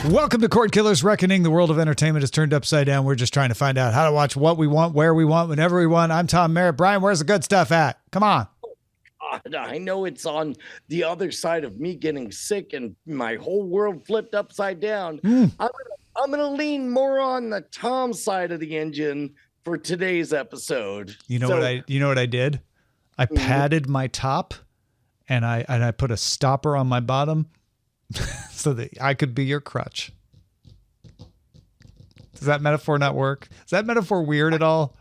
Welcome to Cordkillers Reckoning. The world of entertainment is turned upside down. We're just trying to find out how to watch what we want, where we want, whenever we want. I'm Tom Merritt. Brian, where's the good stuff at? Come on. God, I know it's on the other side of me getting sick and my whole world flipped upside down. I'm gonna lean more on the Tom side of the engine for today's episode. You know what I did? I padded my top and I put a stopper on my bottom so that I could be your crutch. Does that metaphor not work? Is that metaphor weird at all?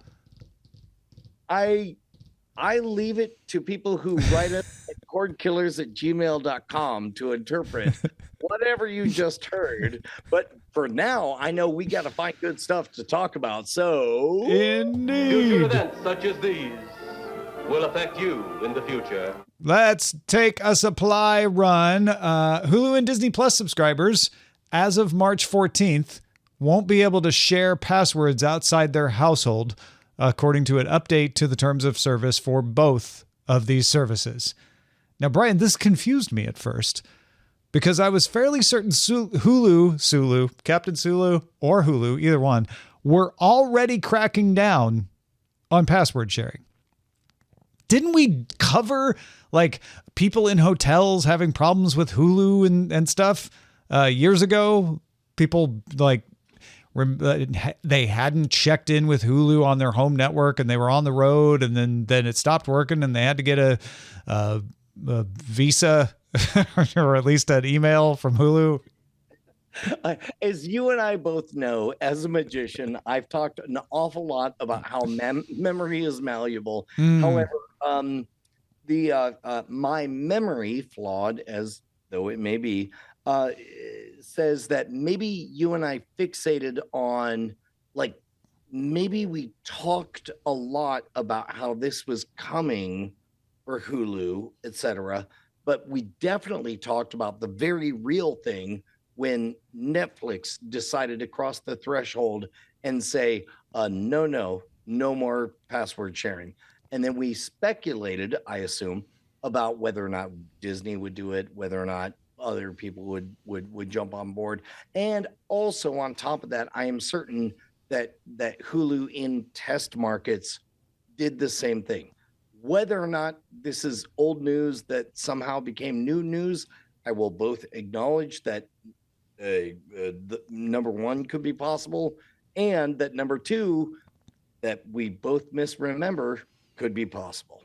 I leave it to people who write us at cordkillers@gmail.com to interpret whatever you just heard. But for now, I know we got to find good stuff to talk about. So, indeed, future events such as these will affect you in the future. Let's take a supply run. Hulu and Disney Plus subscribers, as of March 14th, won't be able to share passwords outside their household, according to an update to the terms of service for both of these services. Now, Brian, this confused me at first because I was fairly certain Hulu, Captain Sulu, or Hulu, either one, were already cracking down on password sharing. Didn't we cover like people in hotels having problems with Hulu and stuff years ago? People like they hadn't checked in with Hulu on their home network and they were on the road and then it stopped working and they had to get a visa or at least an email from Hulu. As you and I both know, as a magician, I've talked an awful lot about how memory is malleable. However, my memory, flawed as though it may be, says that maybe you and I fixated on, like, maybe we talked a lot about how this was coming for Hulu, etc. But we definitely talked about the very real thing when Netflix decided to cross the threshold and say, no more password sharing. And then we speculated, I assume, about whether or not Disney would do it, whether or not other people would jump on board. And also on top of that, I am certain that Hulu in test markets did the same thing. Whether or not this is old news that somehow became new news, I will both acknowledge that the number one could be possible, and that number two, that we both misremember, could be possible.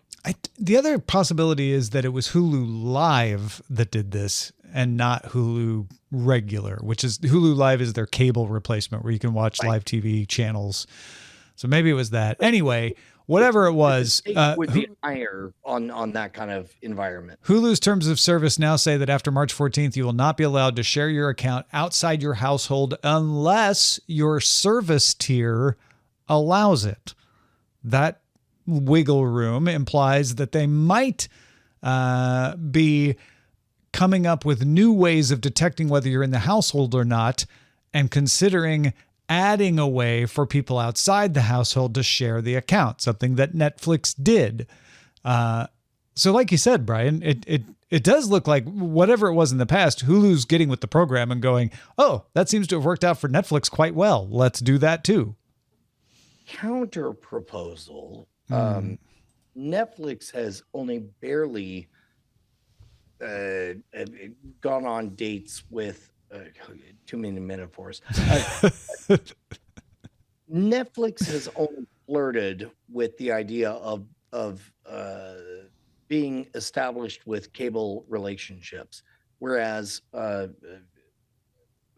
The other possibility is that it was Hulu Live that did this and not Hulu Regular, which is Hulu Live is their cable replacement where you can watch live TV channels. So maybe it was that. Anyway, whatever it was, would be higher on that kind of environment. Hulu's terms of service now say that after March 14th, you will not be allowed to share your account outside your household unless your service tier allows it. That wiggle room implies that they might be coming up with new ways of detecting whether you're in the household or not and considering adding a way for people outside the household to share the account, something that Netflix did. So like you said, Brian, it does look like whatever it was in the past, Hulu's getting with the program and going, oh, that seems to have worked out for Netflix quite well. Let's do that too. Counter proposal. Netflix has only barely gone on dates with too many metaphors. Netflix has only flirted with the idea of being established with cable relationships, whereas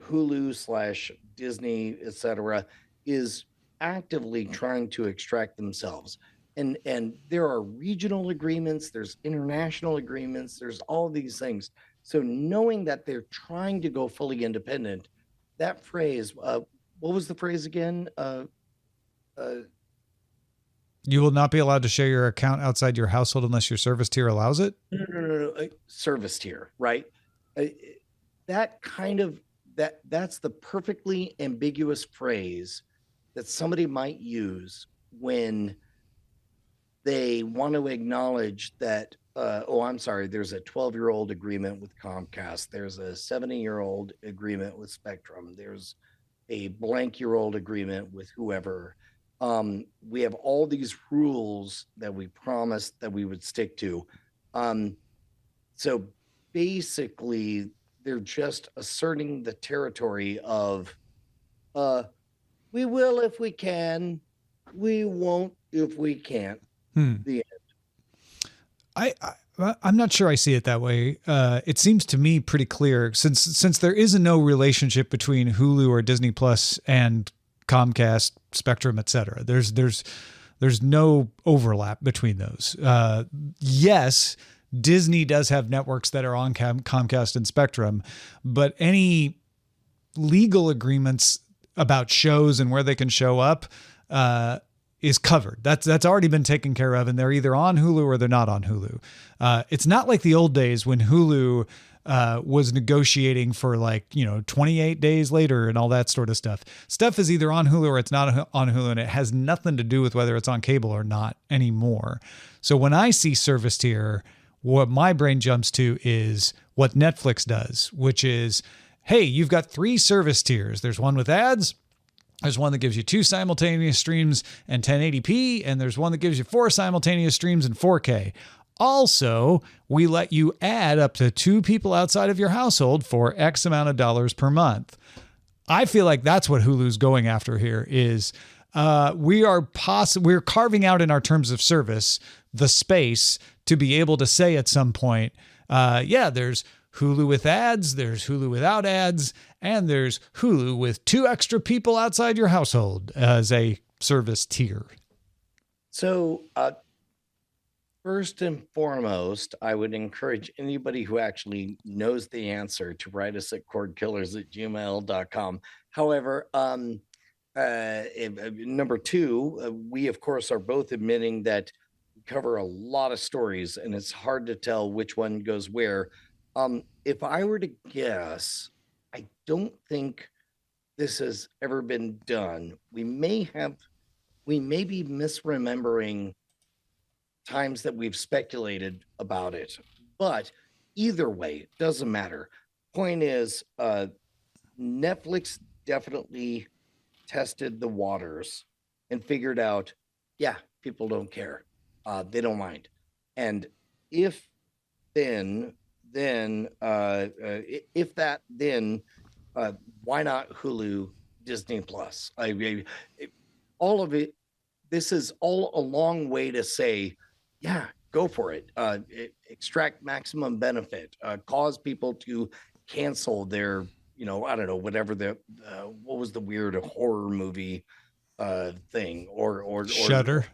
Hulu/Disney, etc., is actively trying to extract themselves. And there are regional agreements, there's international agreements, there's all these things. So knowing that they're trying to go fully independent, that phrase, what was the phrase again? You will not be allowed to share your account outside your household unless your service tier allows it? No. Service tier, right? That kind of, that's the perfectly ambiguous phrase that somebody might use when they want to acknowledge that I'm sorry. There's a 12-year-old agreement with Comcast. There's a 70-year-old agreement with Spectrum. There's a blank-year-old agreement with whoever. We have all these rules that we promised that we would stick to. So basically, they're just asserting the territory of, we will if we can, we won't if we can't. The I'm not sure I see it that way. It seems to me pretty clear since there is no relationship between Hulu or Disney Plus and Comcast, Spectrum, etc. There's no overlap between those. Yes, Disney does have networks that are on Comcast and Spectrum, but any legal agreements about shows and where they can show up is covered. That's already been taken care of, and they're either on Hulu or they're not on Hulu. It's not like the old days when Hulu was negotiating for 28 days later and all that sort of stuff. Stuff is either on Hulu or it's not on Hulu, and it has nothing to do with whether it's on cable or not anymore. So when I see service tier, what my brain jumps to is what Netflix does, which is, hey, you've got 3 service tiers. There's one with ads. There's one that gives you 2 simultaneous streams and 1080p, and there's one that gives you 4 simultaneous streams in 4K. Also, we let you add up to 2 people outside of your household for X amount of dollars per month. I feel like that's what Hulu's going after here is we're carving out in our terms of service the space to be able to say at some point, there's Hulu with ads, there's Hulu without ads, and there's Hulu with 2 extra people outside your household as a service tier. So, first and foremost, I would encourage anybody who actually knows the answer to write us at cordkillers@gmail.com. However, number 2, we, of course, are both admitting that we cover a lot of stories, and it's hard to tell which one goes where. If I were to guess, I don't think this has ever been done. We may be misremembering times that we've speculated about it, but either way, doesn't matter. Point is, Netflix definitely tested the waters and figured out, people don't care. They don't mind. And if why not Hulu, Disney Plus? All of it. This is all a long way to say, go for it. Extract maximum benefit. Cause people to cancel their, I don't know, whatever what was the weird horror movie thing or Shudder.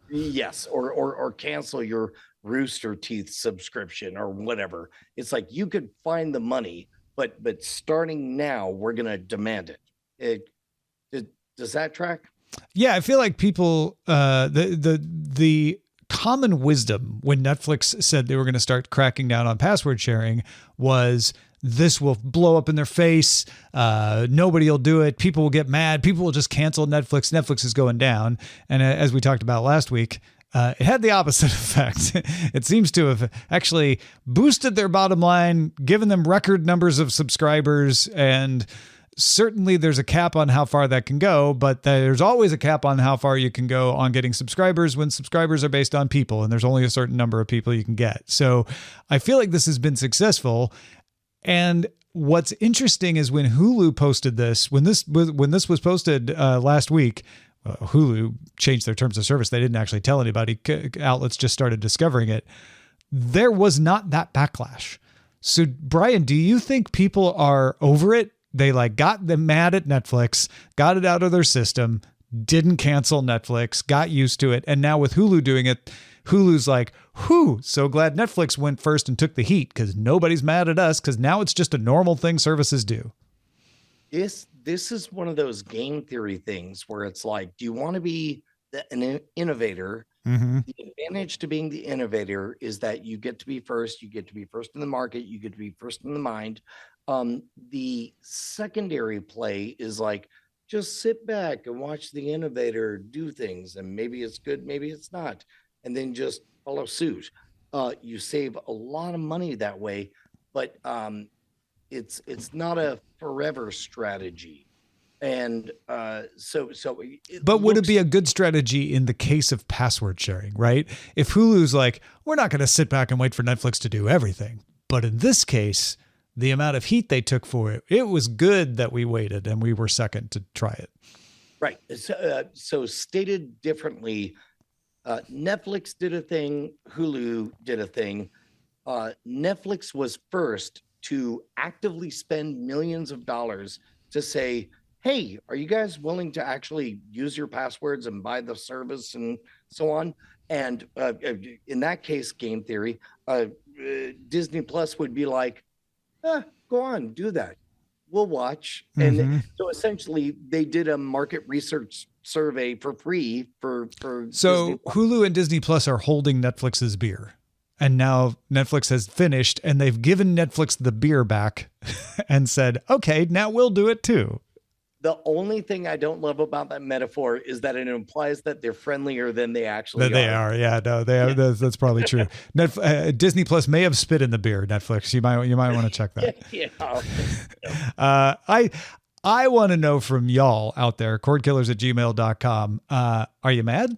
Yes, or cancel your Rooster Teeth subscription or whatever. It's like you could find the money, but starting now, we're gonna demand it. Does that track? Yeah, I feel like people the common wisdom when Netflix said they were going to start cracking down on password sharing was this will blow up in their face. Nobody will do it. People will get mad. People will just cancel Netflix. Netflix is going down. And as we talked about last week, it had the opposite effect. It seems to have actually boosted their bottom line, given them record numbers of subscribers, and certainly there's a cap on how far that can go, but there's always a cap on how far you can go on getting subscribers when subscribers are based on people, and there's only a certain number of people you can get. So I feel like this has been successful. And what's interesting is when Hulu posted this, when this was posted last week, Hulu changed their terms of service. They didn't actually tell anybody. Outlets just started discovering it. There was not that backlash. So Brian, do you think people are over it? They got them mad at Netflix, got it out of their system, didn't cancel Netflix, got used to it. And now with Hulu doing it, Hulu's like, whew, so glad Netflix went first and took the heat because nobody's mad at us because now it's just a normal thing services do. This is one of those game theory things where it's like, do you want to be an innovator? Mm-hmm. The advantage to being the innovator is that you get to be first. You get to be first in the market. You get to be first in the mind. The secondary play is like, just sit back and watch the innovator do things. And maybe it's good, maybe it's not. And then just follow suit. You save a lot of money that way, but it's not a forever strategy. And but would it be a good strategy in the case of password sharing, right? If Hulu's like, we're not going to sit back and wait for Netflix to do everything. But in this case, the amount of heat they took for it, it was good that we waited and we were second to try it. Right. So stated differently, Netflix did a thing, Hulu did a thing. Netflix was first to actively spend millions of dollars to say, hey, are you guys willing to actually use your passwords and buy the service and so on? And in that case, game theory, Disney Plus would be like, go on, do that. We'll watch. And so essentially they did a market research survey for free for so Hulu and Disney Plus are holding Netflix's beer. And now Netflix has finished and they've given Netflix the beer back and said, okay, now we'll do it too. The only thing I don't love about that metaphor is that it implies that they're friendlier than they actually are. They are. Yeah, no, they are. That's probably true. Disney Plus may have spit in the beer. Netflix, you might want to check that. Yeah. I want to know from y'all out there, cordkillers@gmail.com. Are you mad?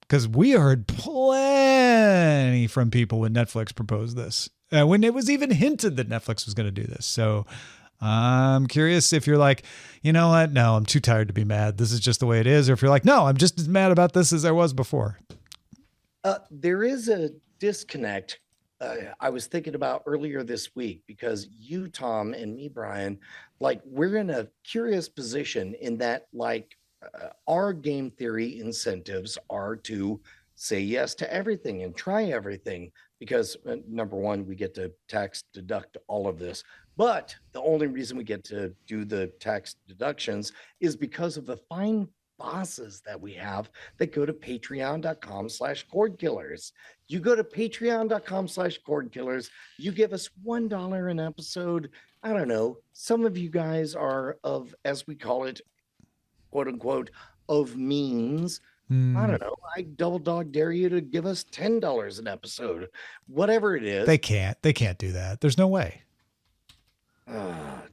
Because we heard plenty from people when Netflix proposed this, when it was even hinted that Netflix was going to do this. So I'm curious if you're like, you know what? No, I'm too tired to be mad. This is just the way it is. Or if you're like, no, I'm just as mad about this as I was before. There is a disconnect. I was thinking about earlier this week because you, Tom, and me, Brian, like we're in a curious position in that like our game theory incentives are to say yes to everything and try everything because number one, we get to tax deduct all of this. But the only reason we get to do the tax deductions is because of the fine bosses that we have that go to patreon.com/cordkillers. You go to patreon.com/cordkillers. You give us $1 an episode. I don't know. Some of you guys are of, as we call it, quote unquote, of means. I don't know. I double dog dare you to give us $10 an episode, whatever it is. They can't do that. There's no way.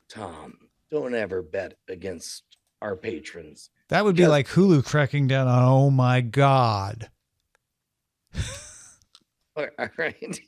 Tom, don't ever bet against our patrons. That would be like Hulu cracking down on, oh my God. All right.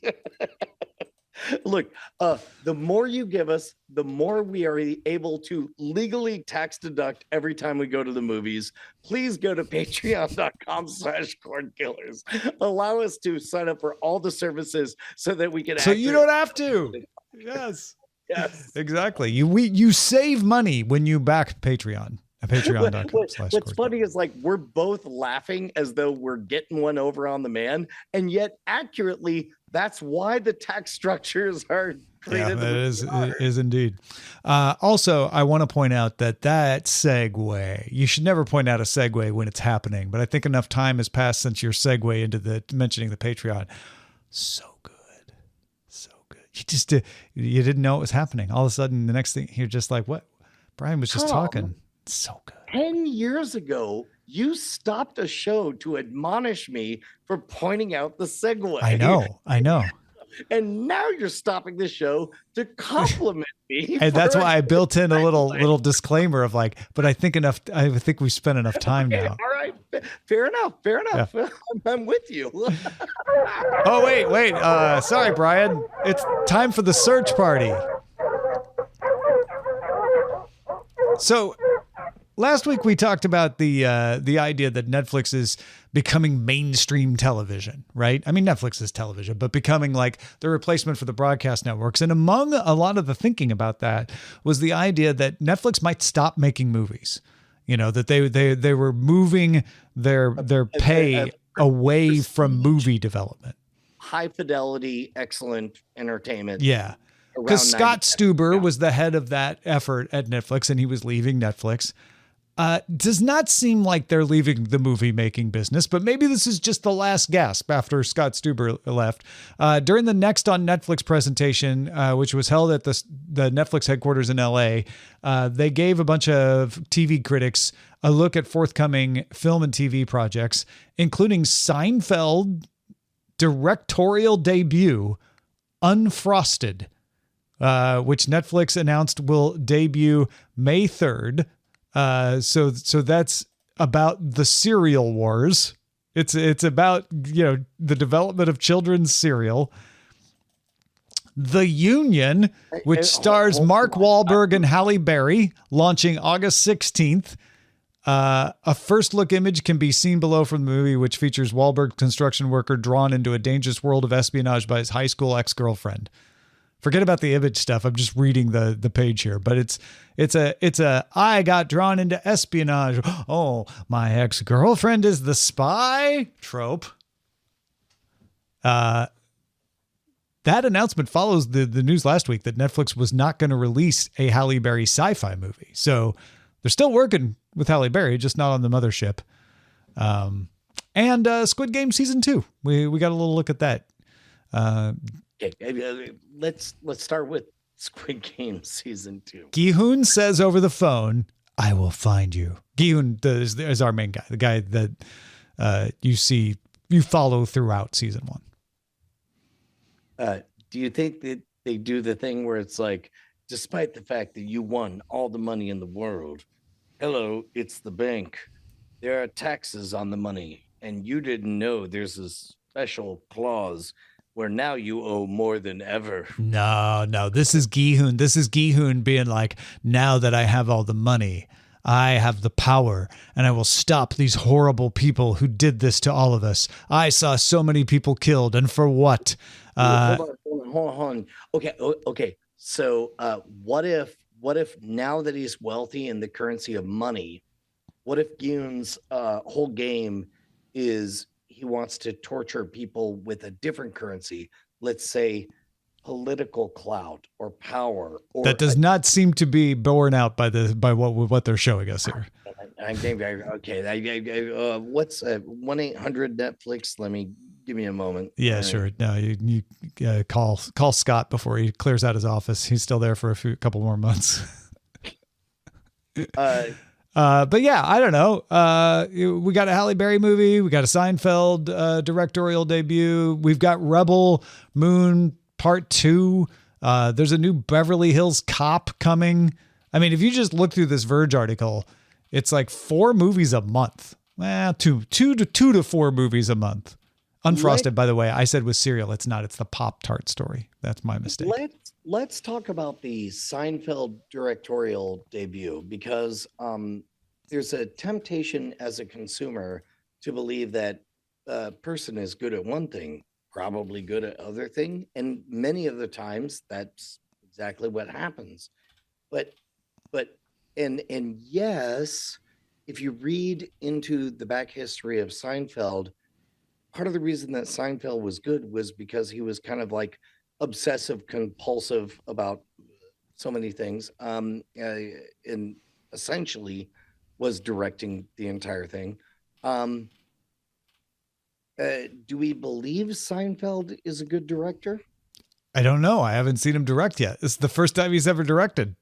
Look, the more you give us, the more we are able to legally tax deduct every time we go to the movies. Please go to patreon.com/cordkillers. Allow us to sign up for all the services so that we can. So you don't have to. Yes. Yes. Exactly. You save money when you back Patreon. Patreon.com/cordkillers. What's funny is like we're both laughing as though we're getting one over on the man, and yet accurately, that's why the tax structures are created. Yeah, it is indeed. Also, I want to point out that segue, you should never point out a segue when it's happening, but I think enough time has passed since your segue into the mentioning the Patreon. So good. You just you didn't know it was happening. All of a sudden, the next thing you're just like, what? Brian was just talking. It's so good. 10 years ago, you stopped a show to admonish me for pointing out the segue. I know. And now you're stopping the show to compliment me. And that's why I built in a little disclaimer of like, but I think we spent enough time now. All right. Fair enough. Yeah. I'm with you. Oh, wait. Sorry, Brian. It's time for the search party. So last week we talked about the idea that Netflix is becoming mainstream television, right? I mean, Netflix is television, but becoming like the replacement for the broadcast networks. And among a lot of the thinking about that was the idea that Netflix might stop making movies. You know, that they were moving their pay away from movie development. High fidelity, excellent entertainment. Yeah. Because Scott Stuber was the head of that effort at Netflix and he was leaving Netflix. Does not seem like they're leaving the movie making business, but maybe this is just the last gasp after Scott Stuber left. During the Next on Netflix presentation, which was held at the Netflix headquarters in LA, they gave a bunch of TV critics a look at forthcoming film and TV projects, including Seinfeld directorial debut, Unfrosted, which Netflix announced will debut May 3rd. So that's about the cereal wars. It's about, the development of children's cereal. The Union, which stars Mark Wahlberg and Halle Berry, launching August 16th. A first look image can be seen below from the movie, which features Wahlberg, construction worker, drawn into a dangerous world of espionage by his high school ex-girlfriend. Forget about the image stuff. I'm just reading the page here, but it's a I got drawn into espionage. Oh, my ex-girlfriend is the spy trope. That announcement follows the news last week that Netflix was not going to release a Halle Berry sci-fi movie. So they're still working with Halle Berry, just not on the mothership. And Squid Game season 2. We got a little look at that. Okay, let's start with Squid Game season 2. Gi-hoon says over the phone, "I will find you." Gi-hoon is our main guy, the guy that you follow throughout season 1. Do you think that they do the thing where it's like, despite the fact that you won all the money in the world, hello, it's the bank. There are taxes on the money, and you didn't know there's a special clause where now you owe more than ever. No, this is Gi-hoon. This is Gi-hoon being like, now that I have all the money, I have the power, and I will stop these horrible people who did this to all of us. I saw so many people killed, and for what? Hold on. Okay. So what if now that he's wealthy in the currency of money, what if Yoon's whole game is he wants to torture people with a different currency, let's say political clout or power? Or that does not seem to be borne out by what they're showing us here. I'm thinking, okay. What's 1-800 Netflix? Give me a moment. Yeah, right. Sure. No, you call Scott before he clears out his office. He's still there for a couple more months. But yeah, I don't know. We got a Halle Berry movie. We got a Seinfeld directorial debut. We've got Rebel Moon Part 2. There's a new Beverly Hills Cop coming. I mean, if you just look through this Verge article, it's like 4 movies a month. Well, two to 4 movies a month. Unfrosted, by the way, I said with cereal. It's not. It's the Pop-Tart story. That's my mistake. Let's talk about the Seinfeld directorial debut, because there's a temptation as a consumer to believe that a person is good at one thing, probably good at other thing, and many of the times that's exactly what happens. But yes, if you read into the back history of Seinfeld, part of the reason that Seinfeld was good was because he was kind of like obsessive compulsive about so many things, and essentially was directing the entire thing. Do we believe Seinfeld is a good director? I don't know. I haven't seen him direct yet. This is the first time he's ever directed.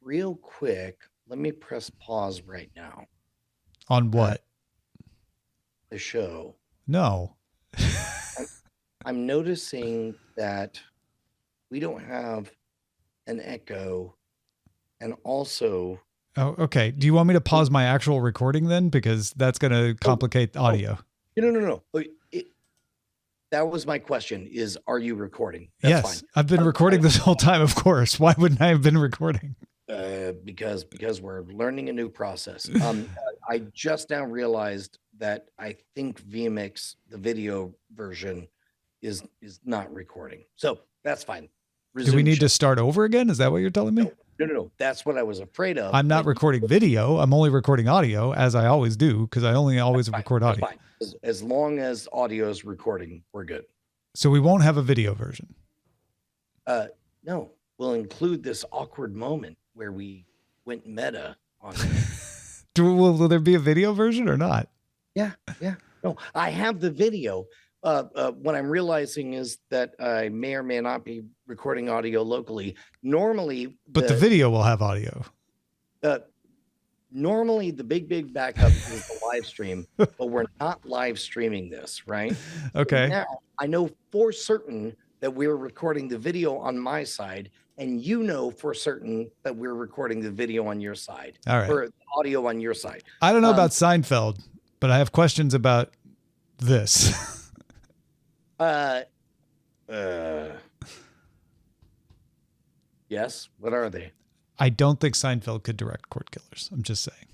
Real quick, let me press pause right now. On what? The show. No. I'm noticing that we don't have an echo, and also... Oh, okay. Do you want me to pause my actual recording then? Because that's going to complicate audio. No. That was my question, is, are you recording? That's yes, fine. I've been recording this whole time, of course. Why wouldn't I have been recording? Because we're learning a new process. I just now realized that I think vMix, the video version, is not recording. So that's fine. Do we need to start over again? Is that what you're telling me? No. That's what I was afraid of. I'm not recording video. I'm only recording audio, as I always do, because I always record audio. Fine. As long as audio is recording, we're good. So we won't have a video version. No, we'll include this awkward moment where we went meta on it. Will there be a video version or not? Yeah. No, I have the video. What I'm realizing is that I may or may not be recording audio locally. Normally, but the video will have audio. normally the big backup is the live stream, but we're not live streaming this, right? Okay. So now I know for certain that we're recording the video on my side, and you know for certain that we're recording the video on your side, All right. or audio on your side. I don't know about Seinfeld, but I have questions about this. Yes. What are they? I don't think Seinfeld could direct Cordkillers. I'm just saying.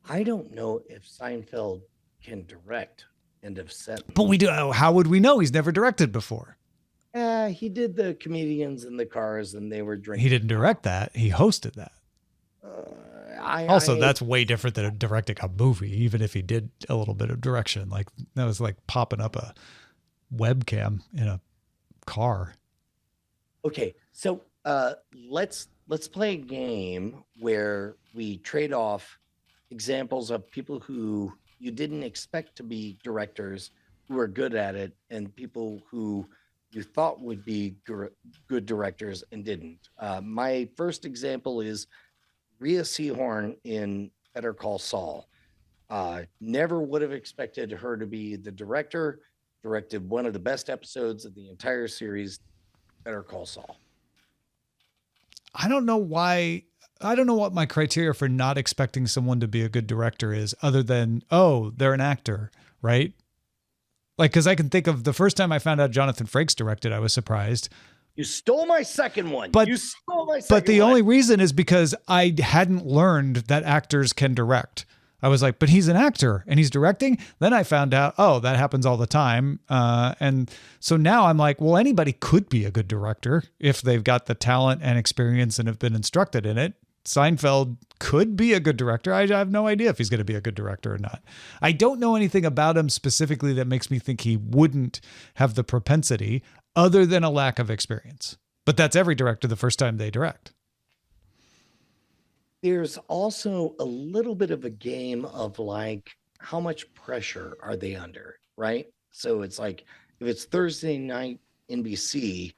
I don't know if Seinfeld can direct. End of sentence. But we do. How would we know? He's never directed before. He did the comedians in the cars, and they were drinking. He didn't direct that. He hosted that. That's way different than directing a movie, even if he did a little bit of direction. Like that was like popping up a webcam in a car. Okay, so let's play a game where we trade off examples of people who you didn't expect to be directors who are good at it, and people who you thought would be good directors and didn't. My first example is Rhea Seehorn in Better Call Saul. Never would have expected her to be the director. Directed one of the best episodes of the entire series, Better Call Saul. I don't know why. I don't know what my criteria for not expecting someone to be a good director is, other than, oh, they're an actor, right? Like, because I can think of the first time I found out Jonathan Frakes directed, I was surprised. You stole my second one. But the only reason is because I hadn't learned that actors can direct. I was like, but he's an actor and he's directing. Then I found out, oh, that happens all the time. And so now I'm like, well, anybody could be a good director if they've got the talent and experience and have been instructed in it. Seinfeld could be a good director. I have no idea if he's going to be a good director or not. I don't know anything about him specifically that makes me think he wouldn't have the propensity, other than a lack of experience. But that's every director the first time they direct. There's also a little bit of a game of like, how much pressure are they under, right? So it's like, if it's Thursday night NBC,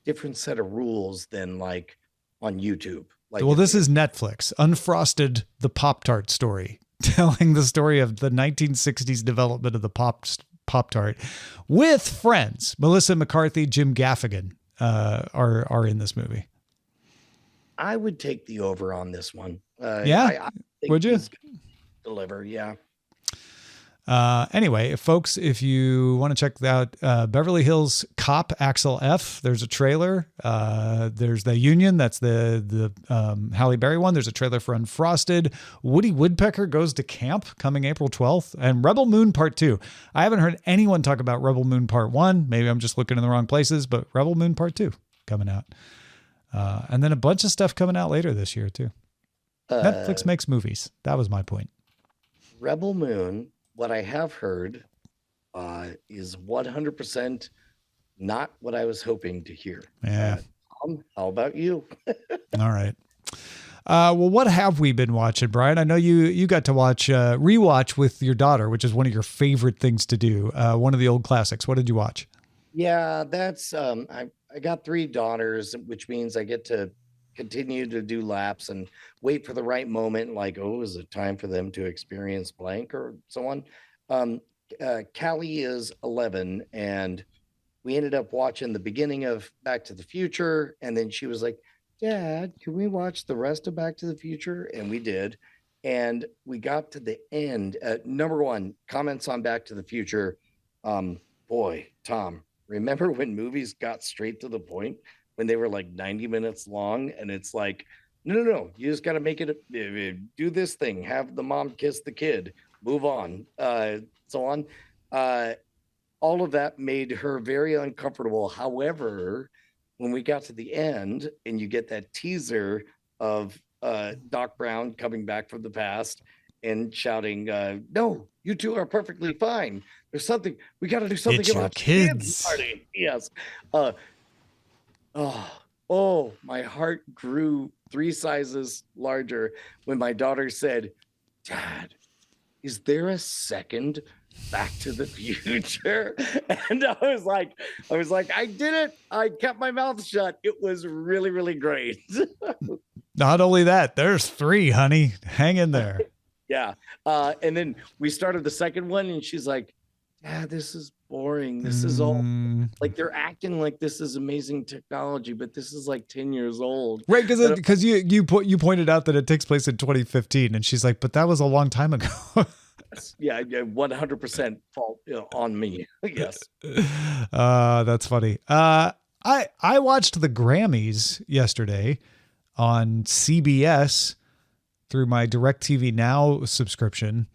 different set of rules than like on YouTube. Like, well, this is Netflix, Unfrosted, the Pop-Tart story, telling the story of the 1960s development of the Pop-Tart with friends. Melissa McCarthy, Jim Gaffigan are in this movie. I would take the over on this one. I think would you deliver? Yeah. Anyway, folks, if you want to check out Beverly Hills Cop Axel F, there's a trailer. There's The Union. That's the Halle Berry one. There's a trailer for Unfrosted. Woody Woodpecker Goes to Camp coming April 12th. And Rebel Moon Part 2. I haven't heard anyone talk about Rebel Moon Part 1. Maybe I'm just looking in the wrong places, but Rebel Moon Part 2 coming out. And then a bunch of stuff coming out later this year, too. Netflix makes movies. That was my point. Rebel Moon, what I have heard is 100% not what I was hoping to hear. Yeah. How about you? All right. Well, what have we been watching, Brian? I know you got to watch rewatch with your daughter, which is one of your favorite things to do. One of the old classics. What did you watch? Yeah, that's I got 3 daughters, which means I get to continue to do laps and wait for the right moment. Like, oh, is it time for them to experience blank or so on? Callie is 11, and we ended up watching the beginning of Back to the Future. And then she was like, Dad, can we watch the rest of Back to the Future? And we did. And we got to the end. Number 1, comments on Back to the Future. Boy, Tom, remember when movies got straight to the point, when they were like 90 minutes long? And it's like, no, you just got to make it, do this thing, have the mom kiss the kid, move on, so on. All of that made her very uncomfortable. However, when we got to the end and you get that teaser of Doc Brown coming back from the past and shouting, no, you two are perfectly fine. There's something, we got to do something it's about kids. Party. Yes. Oh, my heart grew 3 sizes larger when my daughter said, Dad, is there a second Back to the Future. And I was like, I did it. I kept my mouth shut. It was really, really great. Not only that, there's 3, honey. Hang in there. Yeah. And then we started the second one, and she's like, yeah, this is boring. This is all like they're acting like this is amazing technology, but this is like 10 years old. Right, because you pointed out that it takes place in 2015, and she's like, but that was a long time ago. Yeah, 100% fault on me. Yes. That's funny. I watched the Grammys yesterday on CBS through my DirecTV Now subscription.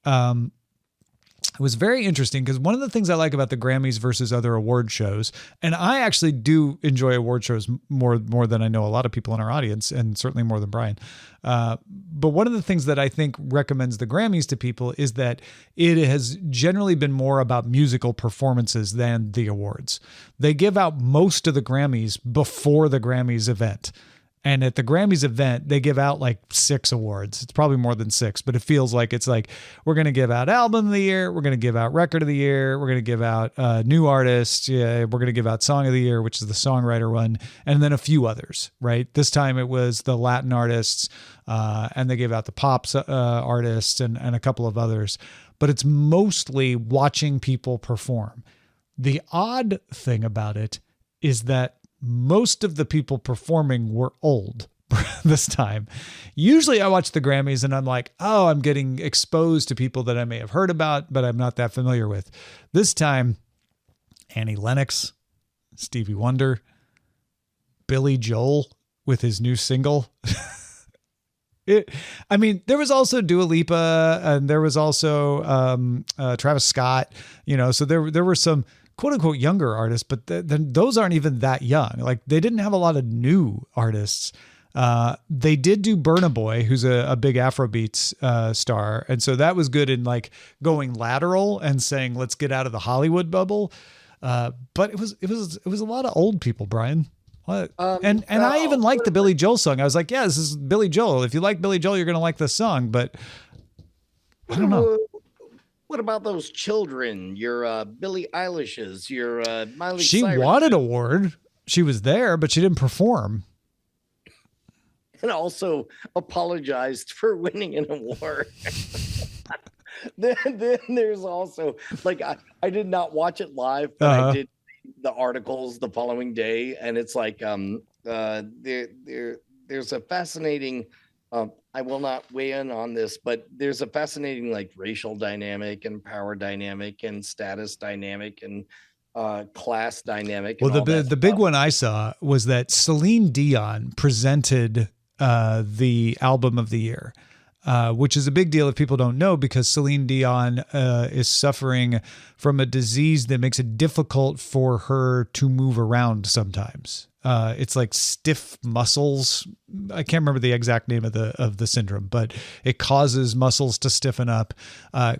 It was very interesting because one of the things I like about the Grammys versus other award shows, and I actually do enjoy award shows more than I know a lot of people in our audience, and certainly more than Brian. But one of the things that I think recommends the Grammys to people is that it has generally been more about musical performances than the awards. They give out most of the Grammys before the Grammys event. And at the Grammys event, they give out like 6 awards. It's probably more than 6, but it feels like it's like, we're going to give out album of the year. We're going to give out record of the year. We're going to give out new artist. Yeah, we're going to give out song of the year, which is the songwriter one. And then a few others, right? This time it was the Latin artists, and they gave out the pop artists and a couple of others. But it's mostly watching people perform. The odd thing about it is that most of the people performing were old this time. Usually I watch the Grammys and I'm like, oh, I'm getting exposed to people that I may have heard about, but I'm not that familiar with. This time, Annie Lennox, Stevie Wonder, Billy Joel with his new single. There was also Dua Lipa, and there was also Travis Scott, so there were some quote unquote younger artists, but then those aren't even that young. Like, they didn't have a lot of new artists. They did do Burna Boy, who's a big Afrobeats star. And so that was good in like going lateral and saying, let's get out of the Hollywood bubble. But it was a lot of old people, Brian. And I even liked the Billy Joel song. I was like, yeah, this is Billy Joel. If you like Billy Joel, you're going to like this song, but I don't know. What about those children? Your Billie Eilish's, your Miley She Cyrus. won an award. She was there, but she didn't perform. And also apologized for winning an award. then there's also, like, I did not watch it live, but I did the articles the following day. And it's like, there's a fascinating, I will not weigh in on this, but there's a fascinating like racial dynamic and power dynamic and status dynamic and class dynamic. Well, the big one I saw was that Celine Dion presented the album of the year, which is a big deal if people don't know, because Celine Dion is suffering from a disease that makes it difficult for her to move around sometimes. It's like stiff muscles. I can't remember the exact name of the syndrome, but it causes muscles to stiffen up,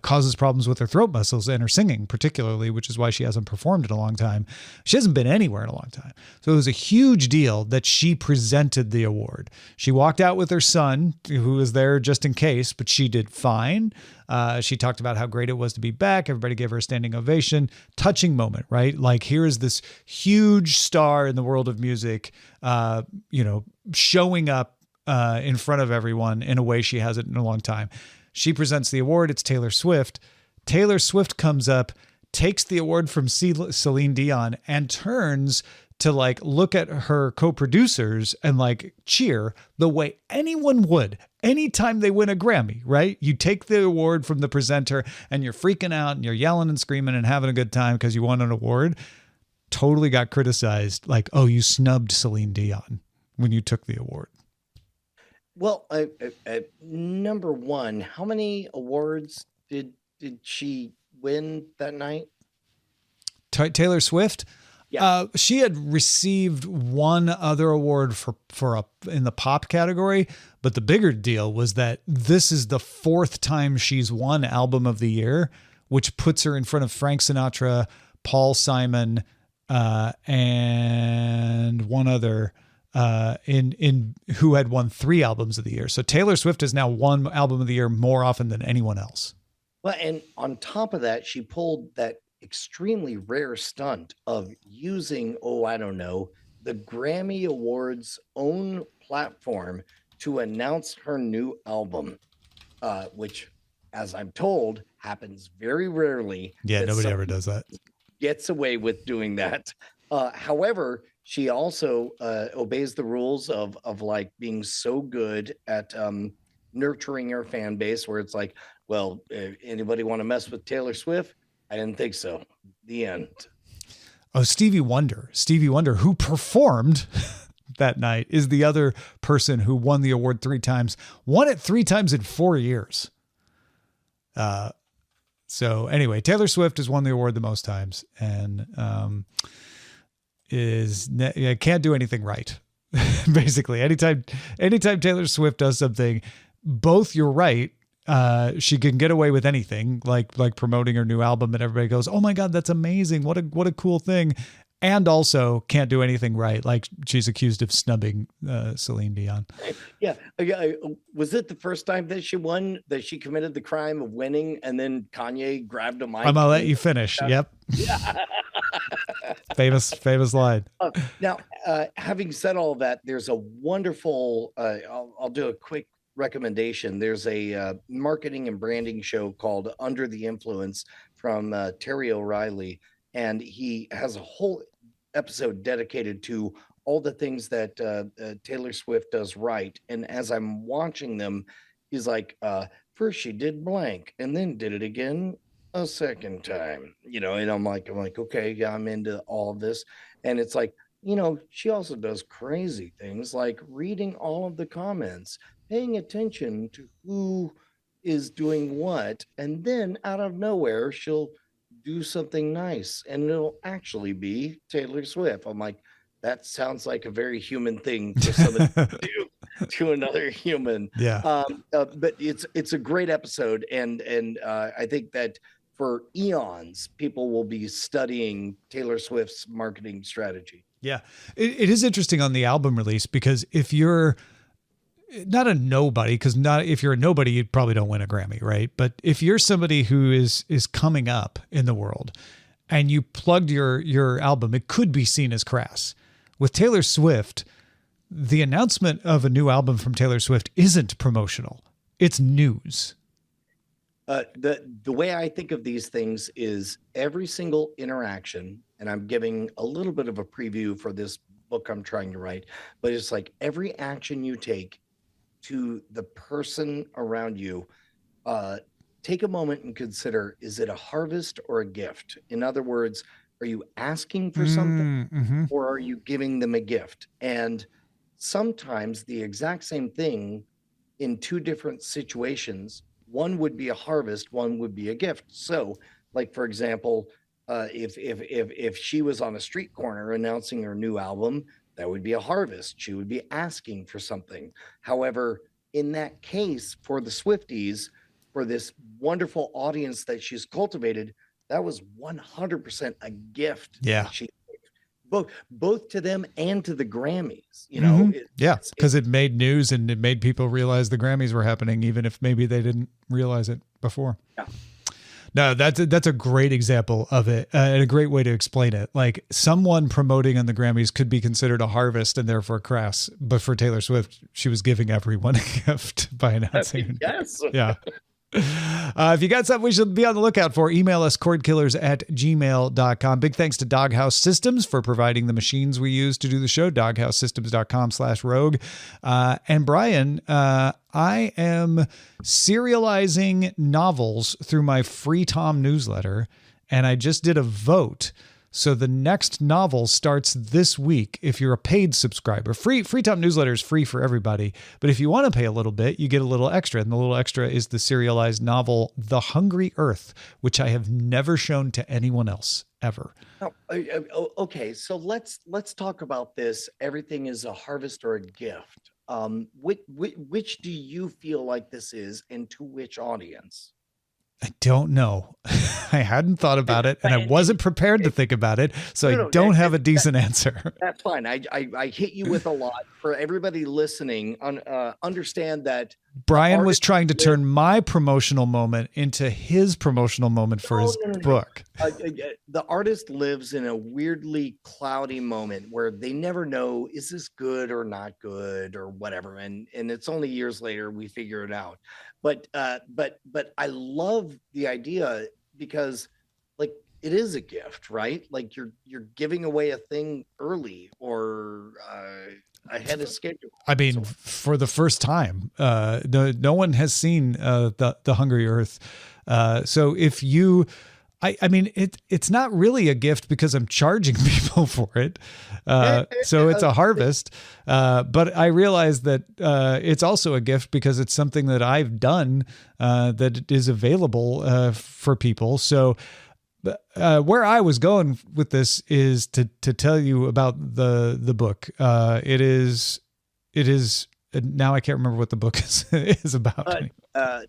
causes problems with her throat muscles and her singing particularly, which is why she hasn't performed in a long time. She hasn't been anywhere in a long time. So it was a huge deal that she presented the award. She walked out with her son, who was there just in case, but she did fine. She talked about how great it was to be back. Everybody gave her a standing ovation. Touching moment, right? Like, here is this huge star in the world of music, showing up in front of everyone in a way she hasn't in a long time. She presents the award. It's Taylor Swift. Taylor Swift comes up, takes the award from Celine Dion, and turns to like look at her co-producers and like cheer the way anyone would anytime they win a Grammy, right? You take the award from the presenter and you're freaking out and you're yelling and screaming and having a good time because you won an award. Totally got criticized. Like, oh, you snubbed Celine Dion when you took the award. Well, number one, how many awards did she win that night? Taylor Swift? Yeah. She had received one other award in the pop category, but the bigger deal was that this is the 4th time she's won Album of the Year, which puts her in front of Frank Sinatra, Paul Simon, and one other in who had won 3 albums of the year. So Taylor Swift has now won Album of the Year more often than anyone else. Well, and on top of that, she pulled that extremely rare stunt of using, oh, I don't know, the Grammy Awards' own platform to announce her new album, which, as I'm told, happens very rarely. Yeah, that nobody ever somebody does that. gets away with doing that. However, she also obeys the rules of like being so good at nurturing her fan base, where it's like, well, anybody want to mess with Taylor Swift? I didn't think so. The end. Oh, Stevie Wonder, who performed that night, is the other person who won the award 3 times, won it 3 times in 4 years. So anyway, Taylor Swift has won the award the most times and can't do anything right. Basically, anytime Taylor Swift does something, both you're right. She can get away with anything, like promoting her new album, and everybody goes, "Oh my God, that's amazing! What a cool thing!" And also can't do anything right, like she's accused of snubbing Celine Dion. Yeah. Was it the first time that she won, that she committed the crime of winning, and then Kanye grabbed a mic? I'm gonna let you finish. Yep. Yeah. famous line. Now, having said all that, there's a wonderful. I'll do a quick recommendation. There's a marketing and branding show called Under the Influence from Terry O'Reilly, and he has a whole episode dedicated to all the things that Taylor Swift does right. And as I'm watching them, he's like, first she did blank and then did it again a second time, and I'm like, okay, yeah, I'm into all of this. And it's like, she also does crazy things like reading all of the comments, paying attention to who is doing what, and then out of nowhere, she'll do something nice and it'll actually be Taylor Swift. I'm like, that sounds like a very human thing for somebody to do to another human. Yeah. But it's a great episode, and I think that for eons, people will be studying Taylor Swift's marketing strategy. Yeah. It is interesting on the album release, because if you're not a nobody, if you're a nobody, you probably don't win a Grammy, right? But if you're somebody who is coming up in the world and you plugged your album, it could be seen as crass. With Taylor Swift, the announcement of a new album from Taylor Swift isn't promotional. It's news. The way I think of these things is every single interaction, and I'm giving a little bit of a preview for this book I'm trying to write, but it's like every action you take to the person around you, take a moment and consider, is it a harvest or a gift? In other words, are you asking for something or are you giving them a gift? And sometimes the exact same thing in 2 different situations, one would be a harvest, one would be a gift. So like, for example, if she was on a street corner announcing her new album, that would be a harvest. She would be asking for something. However, in that case, for the Swifties, for this wonderful audience that she's cultivated, that was 100% a gift. Yeah. She both to them and to the Grammys, because it made news and it made people realize the Grammys were happening, even if maybe they didn't realize it before. Yeah. No, that's a great example of it, and a great way to explain it. Like, someone promoting on the Grammys could be considered a harvest and therefore crass, but for Taylor Swift, she was giving everyone a gift by announcing. Yes. Yeah. If you got something we should be on the lookout for, email us cordkillers@gmail.com. Big thanks to Doghouse Systems for providing the machines we use to do the show, doghousesystems.com/rogue. And Brian, I am serializing novels through my Free Tom newsletter, and I just did a vote. So the next novel starts this week. If you're a paid subscriber, Free Tom newsletter is free for everybody. But if you want to pay a little bit, you get a little extra. And the little extra is the serialized novel, The Hungry Earth, which I have never shown to anyone else ever. Oh, okay. So let's talk about this. Everything is a harvest or a gift. Which do you feel like this is, and to which audience? I don't know. I hadn't thought about it, and I wasn't prepared to think about it, so I don't have a decent answer. That's fine. I hit you with a lot. For everybody listening, understand that Brian was trying to turn my promotional moment into his promotional moment for his book. The artist lives in a weirdly cloudy moment where they never know, is this good or not good or whatever. And it's only years later we figure it out. But I love the idea because like it is a gift, right? Like you're giving away a thing early or ahead of schedule. I mean, for the first time, no one has seen the Hungry Earth. So if you, I mean, it's not really a gift because I'm charging people for it. So it's a harvest. But I realize that it's also a gift because it's something that I've done that is available for people. So where I was going with this is to tell you about the book. It is now I can't remember what the book is about.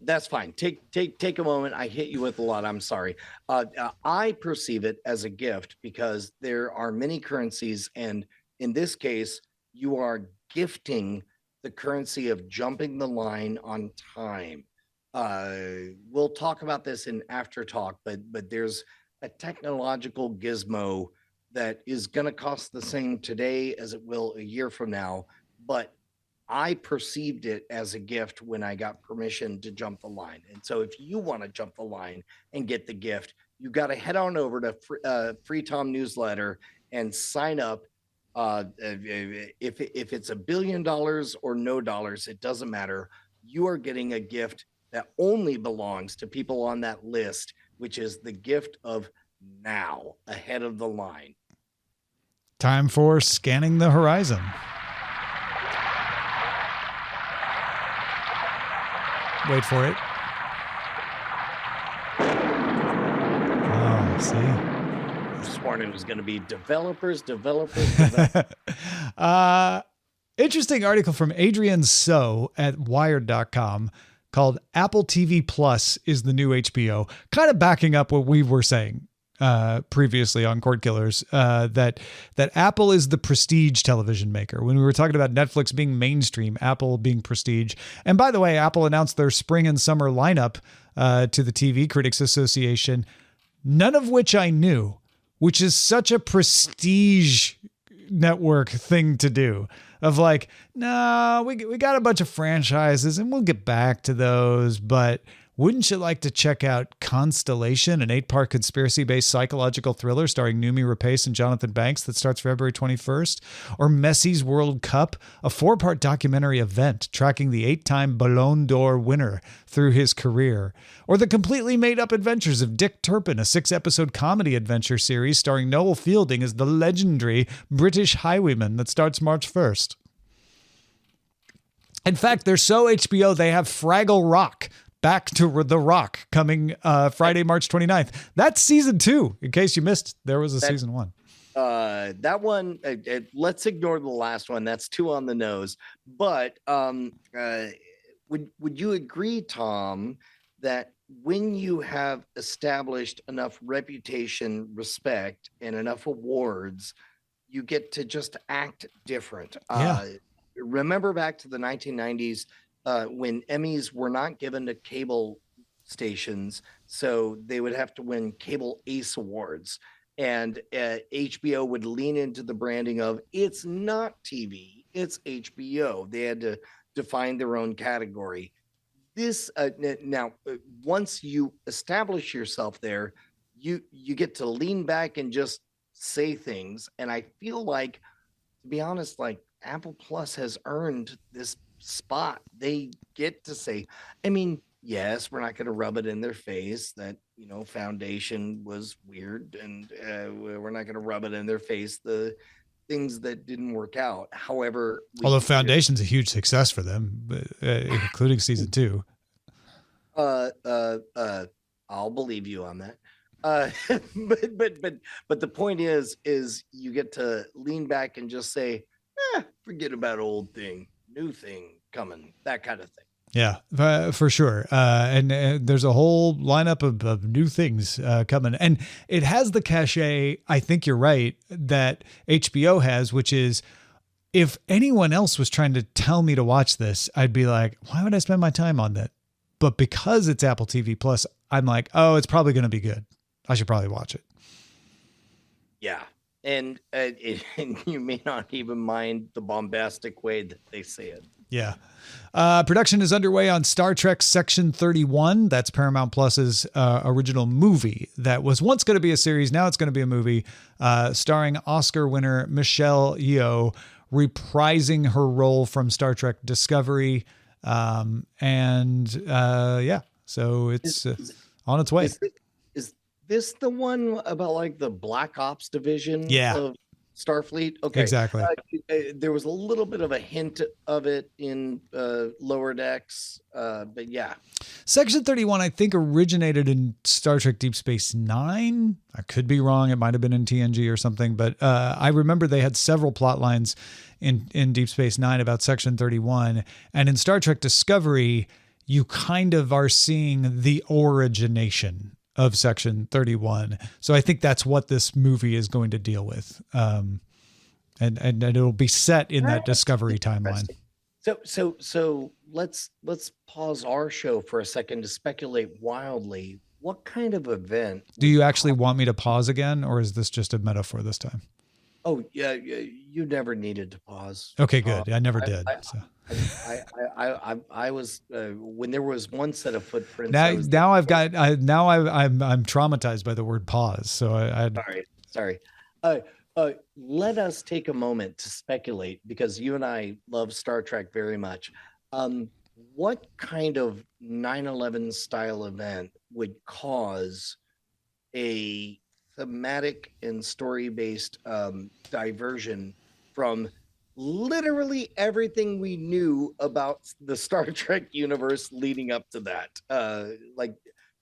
That's fine. Take a moment. I hit you with a lot. I'm sorry. I perceive it as a gift because there are many currencies, and in this case, you are gifting the currency of jumping the line on time. We'll talk about this in after talk, but there's a technological gizmo that is going to cost the same today as it will a year from now. But I perceived it as a gift when I got permission to jump the line. And so if you want to jump the line and get the gift, you got to head on over to Free Tom newsletter and sign up. If it's $1 billion or no dollars, it doesn't matter. You are getting a gift that only belongs to people on that list, which is the gift of now, ahead of the line. Time for scanning the horizon. Wait for it. Oh, see? This morning was going to be developers. Interesting article from Adrian So at Wired.com called Apple TV Plus is the new HBO, kind of backing up what we were saying previously on Cordkillers, that Apple is the prestige television maker. When we were talking about Netflix being mainstream, Apple being prestige. And by the way, Apple announced their spring and summer lineup to the TV Critics Association, none of which I knew, which is such a prestige network thing to do. Of like, no, we got a bunch of franchises and we'll get back to those, but wouldn't you like to check out Constellation, an 8-part conspiracy-based psychological thriller starring Noomi Rapace and Jonathan Banks that starts February 21st? Or Messi's World Cup, a 4-part documentary event tracking the 8-time Ballon d'Or winner through his career? Or the completely made-up adventures of Dick Turpin, a 6-episode comedy adventure series starring Noel Fielding as the legendary British highwayman that starts March 1st? In fact, they're so HBO, they have Fraggle Rock, Back to the Rock, coming Friday, March 29th. That's season 2, in case you missed. There was a season 1. That one, let's ignore the last one. That's 2 on the nose. But would you agree, Tom, that when you have established enough reputation, respect, and enough awards, you get to just act different? Yeah. Remember back to the 1990s, when Emmys were not given to cable stations, so they would have to win Cable Ace Awards. And HBO would lean into the branding of, it's not TV, it's HBO. They had to define their own category. This now, once you establish yourself there, you get to lean back and just say things. And I feel like, to be honest, like Apple Plus has earned this spot. They get to say, I mean, yes, we're not going to rub it in their face that, Foundation was weird, and we're not going to rub it in their face the things that didn't work out. However, although Foundation's a huge success for them, including season 2. I'll believe you on that. But the point is you get to lean back and just say, forget about old thing, new thing coming, that kind of thing. Yeah, for sure. And there's a whole lineup of new things coming. And it has the cachet, I think you're right, that HBO has, which is if anyone else was trying to tell me to watch this, I'd be like, why would I spend my time on that? But because it's Apple TV Plus, I'm like, oh, it's probably going to be good. I should probably watch it. Yeah. And you may not even mind the bombastic way that they say it. Yeah. Production is underway on Star Trek Section 31. That's Paramount Plus's original movie that was once going to be a series. Now it's going to be a movie starring Oscar winner Michelle Yeoh, reprising her role from Star Trek Discovery. So it's on its way. Is this the one about like the Black Ops division of Starfleet? Okay. Exactly. There was a little bit of a hint of it in Lower Decks, but yeah. Section 31, I think, originated in Star Trek Deep Space Nine. I could be wrong. It might have been in TNG or something, but I remember they had several plot lines in Deep Space Nine about Section 31. And in Star Trek Discovery, you kind of are seeing the origination of Section 31. So I think that's what this movie is going to deal with. And it'll be set in that Discovery timeline. So let's pause our show for a second to speculate wildly. What kind of event? Do you actually want me to pause again, or is this just a metaphor this time? Oh yeah, you never needed to pause. Okay, good. I never did. I was when there was one set of footprints. I'm traumatized by the word pause. So sorry. Let us take a moment to speculate, because you and I love Star Trek very much. What kind of 9/11 style event would cause a thematic and story-based diversion from literally everything we knew about the Star Trek universe leading up to that? Like,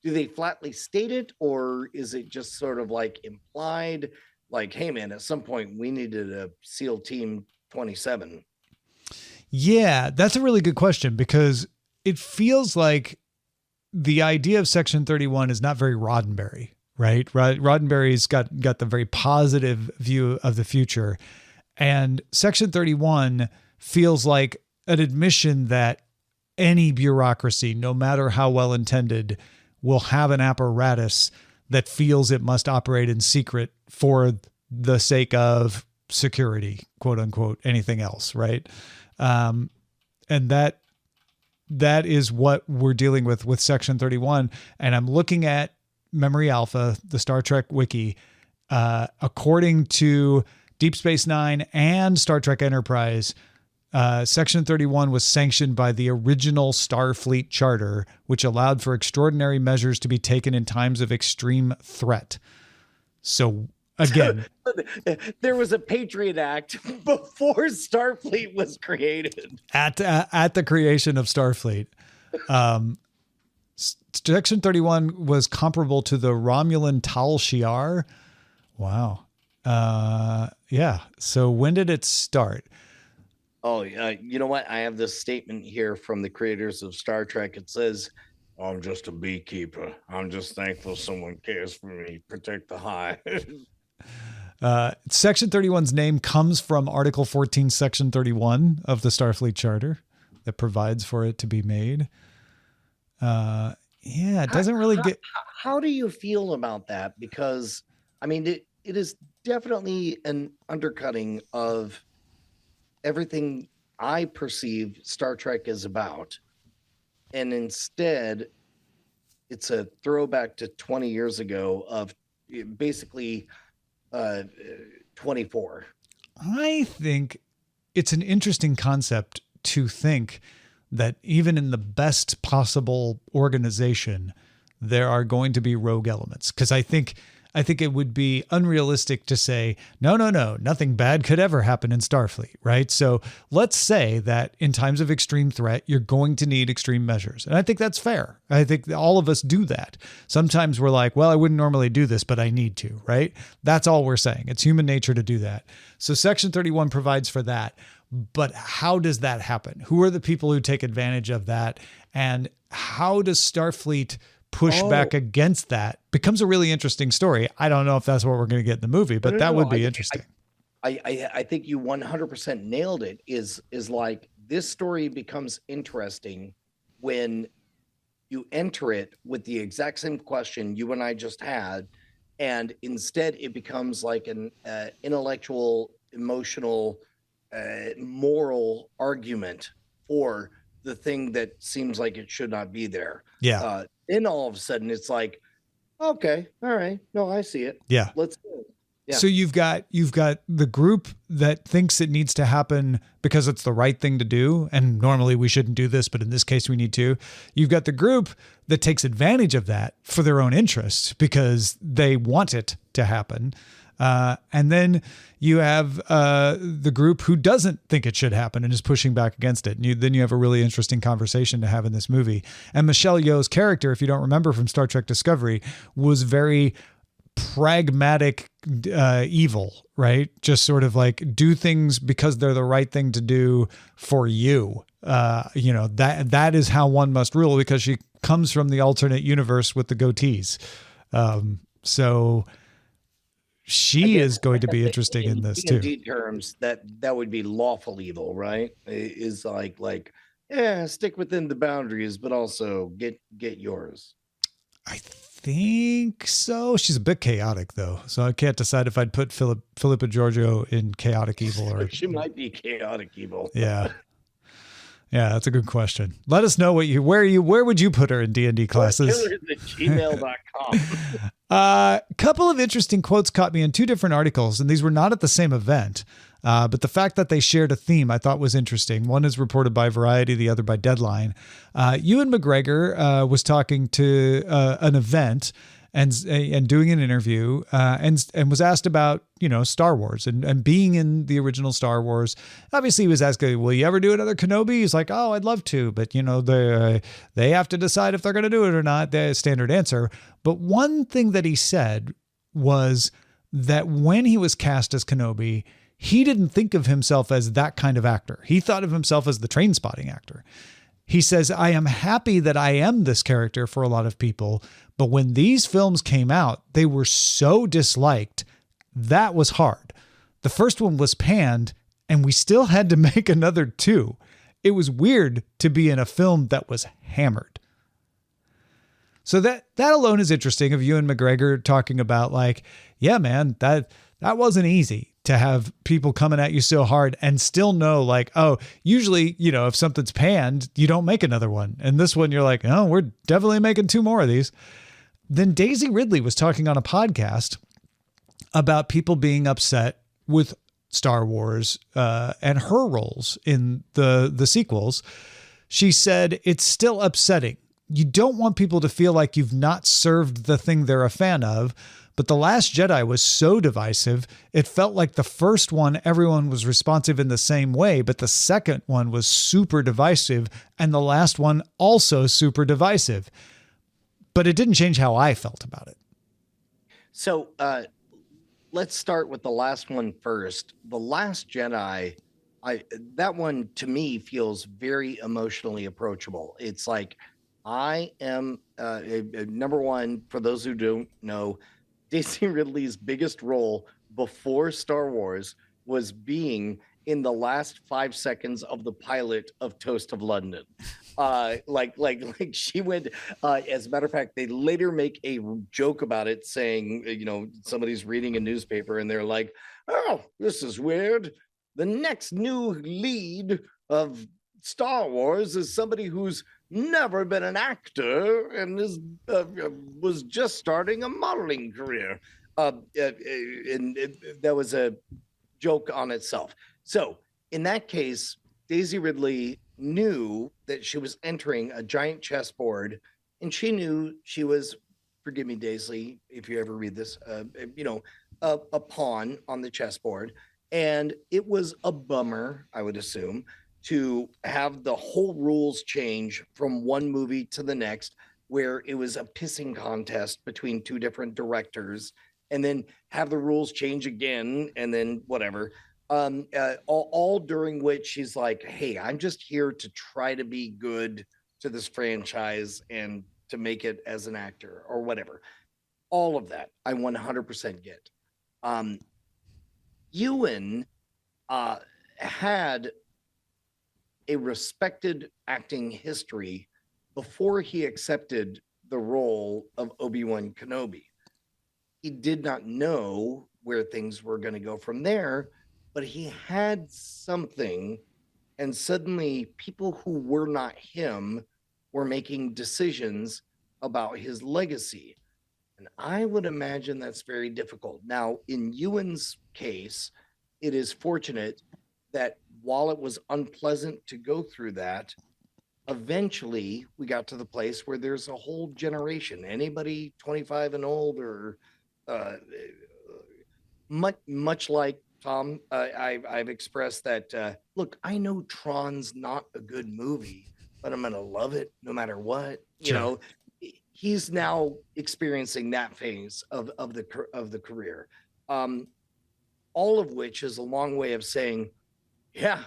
do they flatly state it, or is it just sort of like implied? Like, hey man, at some point we needed a SEAL Team 27. Yeah, that's a really good question, because it feels like the idea of Section 31 is not very Roddenberry, right? Roddenberry's got the very positive view of the future. And Section 31 feels like an admission that any bureaucracy, no matter how well intended, will have an apparatus that feels it must operate in secret for the sake of security, quote unquote, anything else, right? And that is what we're dealing with Section 31. And I'm looking at Memory Alpha, the Star Trek wiki. According to Deep Space Nine and Star Trek Enterprise, Section 31 was sanctioned by the original Starfleet Charter, which allowed for extraordinary measures to be taken in times of extreme threat. So again, there was a Patriot Act before Starfleet was created. At the creation of Starfleet, Section 31 was comparable to the Romulan Tal Shiar. Wow. Yeah. So when did it start? Oh, you know what? I have this statement here from the creators of Star Trek. It says, "I'm just a beekeeper. I'm just thankful someone cares for me. Protect the hive." Section 31's name comes from Article 14, Section 31 of the Starfleet Charter that provides for it to be made. It doesn't really get... How do you feel about that? Because, I mean, it is definitely an undercutting of everything I perceive Star Trek is about. And instead, it's a throwback to 20 years ago of basically 24. I think it's an interesting concept to think that even in the best possible organization, there are going to be rogue elements. Because I think it would be unrealistic to say, no, nothing bad could ever happen in Starfleet, right? So let's say that in times of extreme threat, you're going to need extreme measures. And I think that's fair. I think all of us do that. Sometimes we're like, well, I wouldn't normally do this, but I need to, right? That's all we're saying. It's human nature to do that. So Section 31 provides for that. But how does that happen? Who are the people who take advantage of that? And how does Starfleet push back against that? Becomes a really interesting story. I don't know if that's what we're going to get in the movie, but that would be interesting. I think you 100% nailed it. Is like this story becomes interesting when you enter it with the exact same question you and I just had, and instead it becomes like an intellectual, emotional, moral argument for the thing that seems like it should not be there. Yeah. Then all of a sudden it's like, okay, all right, no, I see it. Yeah. Let's do it. Yeah. So you've got the group that thinks it needs to happen because it's the right thing to do. And normally we shouldn't do this, but in this case we need to. You've got the group that takes advantage of that for their own interests because they want it to happen. And then you have the group who doesn't think it should happen and is pushing back against it. And then you have a really interesting conversation to have in this movie. And Michelle Yeoh's character, if you don't remember from Star Trek Discovery, was very pragmatic evil, right? Just sort of like do things because they're the right thing to do for you. That is how one must rule, because she comes from the alternate universe with the goatees. So she is going to be interesting in this too. D&D terms, that would be lawful evil, right? Is like, yeah, stick within the boundaries, but also get yours. I think so. She's a bit chaotic though, so I can't decide if I'd put Philippa Giorgio in chaotic evil or she might be chaotic evil. Yeah. Yeah, that's a good question. Let us know where would you put her in D&D classes? Cordkillers@gmail.com. Couple of interesting quotes caught me in two different articles, and these were not at the same event. But the fact that they shared a theme I thought was interesting. One is reported by Variety, the other by Deadline. Ewan McGregor was talking to an event and doing an interview and was asked about, Star Wars and being in the original Star Wars. Obviously, he was asking, will you ever do another Kenobi? He's like, oh, I'd love to. But, they have to decide if they're going to do it or not. The standard answer. But one thing that he said was that when he was cast as Kenobi, he didn't think of himself as that kind of actor. He thought of himself as the train spotting actor. He says, I am happy that I am this character for a lot of people, but when these films came out, they were so disliked. That was hard. The first one was panned, and we still had to make another two. It was weird to be in a film that was hammered. So that alone is interesting, of Ewan McGregor talking about like, yeah, man, that wasn't easy to have people coming at you so hard and still know like, oh, usually, if something's panned, you don't make another one. And this one, you're like, oh, we're definitely making two more of these. Then Daisy Ridley was talking on a podcast about people being upset with Star Wars and her roles in the sequels. She said, it's still upsetting. You don't want people to feel like you've not served the thing they're a fan of. But The Last Jedi was so divisive, it felt like the first one, everyone was responsive in the same way, but the second one was super divisive, and the last one also super divisive. But it didn't change how I felt about it. So let's start with the last one first. The Last Jedi, that one to me feels very emotionally approachable. It's like, I am, number one, for those who don't know, Daisy Ridley's biggest role before Star Wars was being in the last 5 seconds of the pilot of Toast of London. Like she went, as a matter of fact, they later make a joke about it saying, somebody's reading a newspaper and they're like, oh, this is weird. The next new lead of Star Wars is somebody who's never been an actor and was just starting a modeling career. And that was a joke on itself. So in that case, Daisy Ridley knew that she was entering a giant chessboard, and she knew she was, forgive me, Daisy, if you ever read this, a pawn on the chessboard. And it was a bummer, I would assume, to have the whole rules change from one movie to the next, where it was a pissing contest between two different directors, and then have the rules change again, and then whatever. All during which she's like, hey, I'm just here to try to be good to this franchise and to make it as an actor or whatever. All of that I 100% get. Ewan had a respected acting history before he accepted the role of Obi-Wan Kenobi. He did not know where things were going to go from there, but he had something, and suddenly people who were not him were making decisions about his legacy. And I would imagine that's very difficult. Now, in Ewan's case, it is fortunate that while it was unpleasant to go through that, eventually we got to the place where there's a whole generation, anybody 25 and older, much like Tom, I've expressed that, look, I know Tron's not a good movie, but I'm going to love it no matter what. You know, he's now experiencing that phase of the career. All of which is a long way of saying, yeah,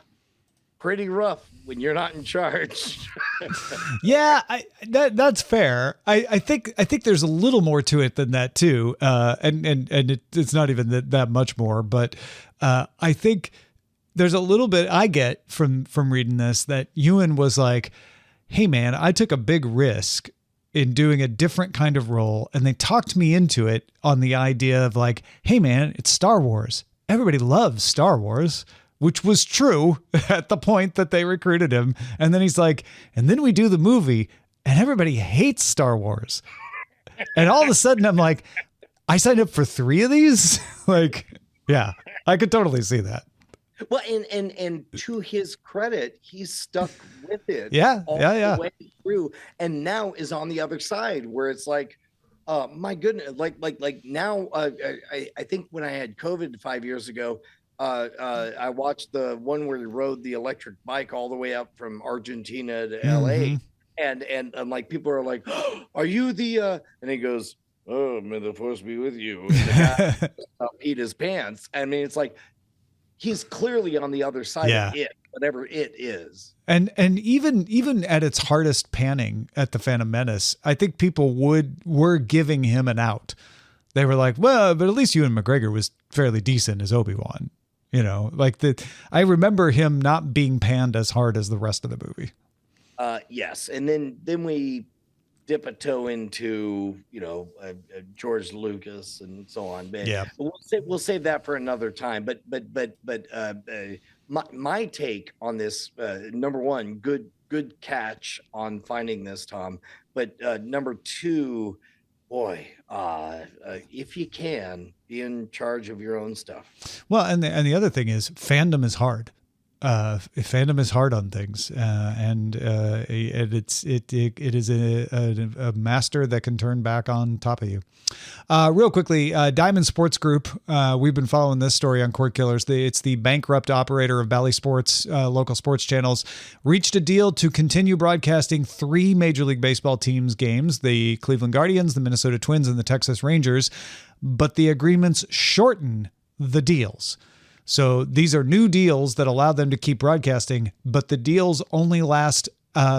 pretty rough when you're not in charge. Yeah, that's fair. I think there's a little more to it than that too, and it's not even that much more. But I think there's a little bit I get from reading this that Ewan was like, "Hey man, I took a big risk in doing a different kind of role, and they talked me into it on the idea of like, hey man, it's Star Wars. Everybody loves Star Wars." Which was true at the point that they recruited him. And then he's like, and then we do the movie and everybody hates Star Wars. And all of a sudden I'm like, I signed up for 3 of these? Like, yeah, I could totally see that. Well, and to his credit, he's stuck with it. Yeah, The way through, and now is on the other side where it's like, my goodness, like now, I think when I had COVID 5 years ago, I watched the one where he rode the electric bike all the way up from Argentina to LA. And I'm like, people are like, oh, are you the, and he goes, oh, may the force be with you. And the guy peed his pants. I mean, it's like, he's clearly on the other side of it, whatever it is. And even at its hardest panning at the Phantom Menace, I think people were giving him an out. They were like, well, but at least Ewan McGregor was fairly decent as Obi-Wan. You know, like I remember him not being panned as hard as the rest of the movie. Yes. And then we dip a toe into, George Lucas and so on. But yeah, we'll save that for another time. But my take on this, number one, good catch on finding this, Tom. But number two, boy, if you can, be in charge of your own stuff. Well, and the other thing is fandom is hard. Fandom is hard on things, and it is a master that can turn back on top of you. Real quickly, Diamond Sports Group. We've been following this story on Cordkillers. It's the bankrupt operator of Bally Sports, local sports channels, reached a deal to continue broadcasting 3 Major League Baseball teams games: the Cleveland Guardians, the Minnesota Twins, and the Texas Rangers. But the agreements shorten the deals. So these are new deals that allow them to keep broadcasting, but the deals only last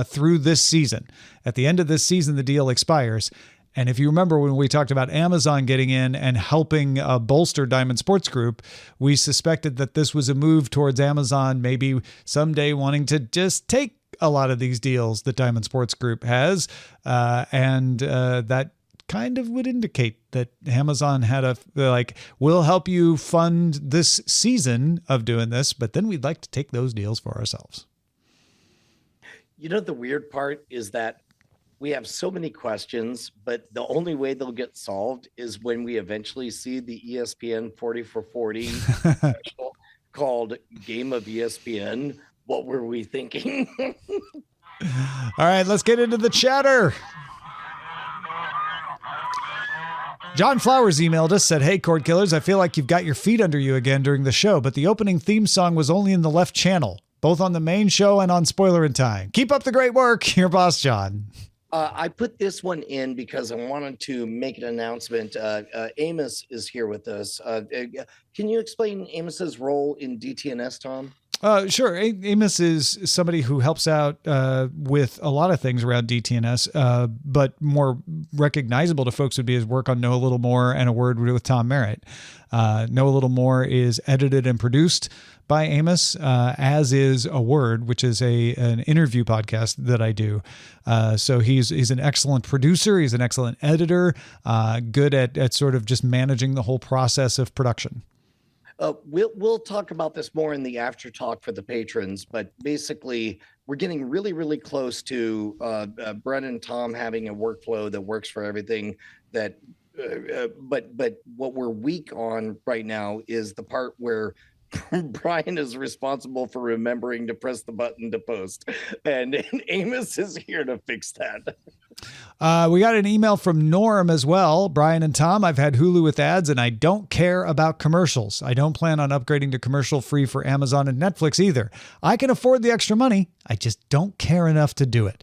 through this season. At the end of this season, the deal expires. And if you remember when we talked about Amazon getting in and helping bolster Diamond Sports Group, we suspected that this was a move towards Amazon maybe someday wanting to just take a lot of these deals that Diamond Sports Group has. And that kind of would indicate that Amazon had we'll help you fund this season of doing this, but then we'd like to take those deals for ourselves. You know, the weird part is that we have so many questions, but the only way they'll get solved is when we eventually see the ESPN 40 for 40 special called Game of ESPN. What were we thinking? All right, let's get into the chatter. John Flowers emailed us, said, hey, Cordkillers, I feel like you've got your feet under you again during the show, but the opening theme song was only in the left channel, both on the main show and on Spoilerin Time. Keep up the great work. Your boss, John. I put this one in because I wanted to make an announcement. Amos is here with us. Can you explain Amos's role in DTNS, Tom? Sure. Amos is somebody who helps out with a lot of things around DTNS, but more recognizable to folks would be his work on Know a Little More and A Word with Tom Merritt. Know a Little More is edited and produced by Amos, as is A Word, which is an interview podcast that I do. So he's an excellent producer. He's an excellent editor, good at sort of just managing the whole process of production. We'll talk about this more in the after talk for the patrons, but basically we're getting really, really close to Brett and Tom having a workflow that works for everything. But what we're weak on right now is the part where Brian is responsible for remembering to press the button to post, and Amos is here to fix that. We got an email from Norm as well. Brian and Tom, I've had Hulu with ads and I don't care about commercials. I don't plan on upgrading to commercial free for Amazon and Netflix either. I can afford the extra money. I just don't care enough to do it.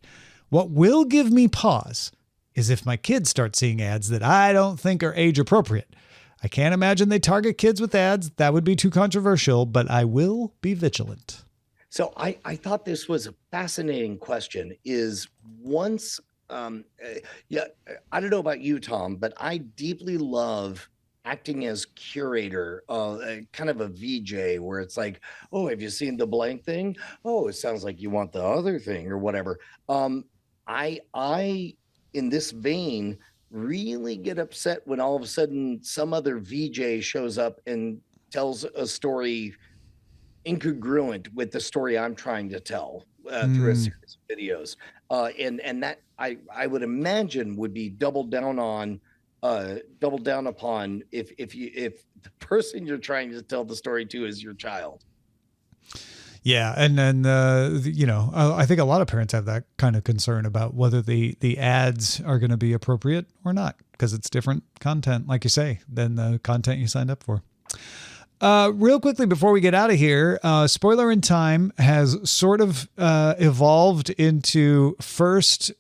What will give me pause is if my kids start seeing ads that I don't think are age appropriate. I can't imagine they target kids with ads. That would be too controversial, but I will be vigilant. So I thought this was a fascinating question. Is once, I don't know about you, Tom, but I deeply love acting as curator, kind of a VJ, where it's like, oh, have you seen the blank thing? Oh, it sounds like you want the other thing or whatever. I, in this vein, really get upset when all of a sudden some other VJ shows up and tells a story incongruent with the story I'm trying to tell through a series of videos. And that I would imagine would be doubled down upon if the person you're trying to tell the story to is your child. Yeah. And then, I think a lot of parents have that kind of concern about whether the ads are going to be appropriate or not, because it's different content, like you say, than the content you signed up for. Real quickly, before we get out of here, Spoilerin Time has sort of evolved into first,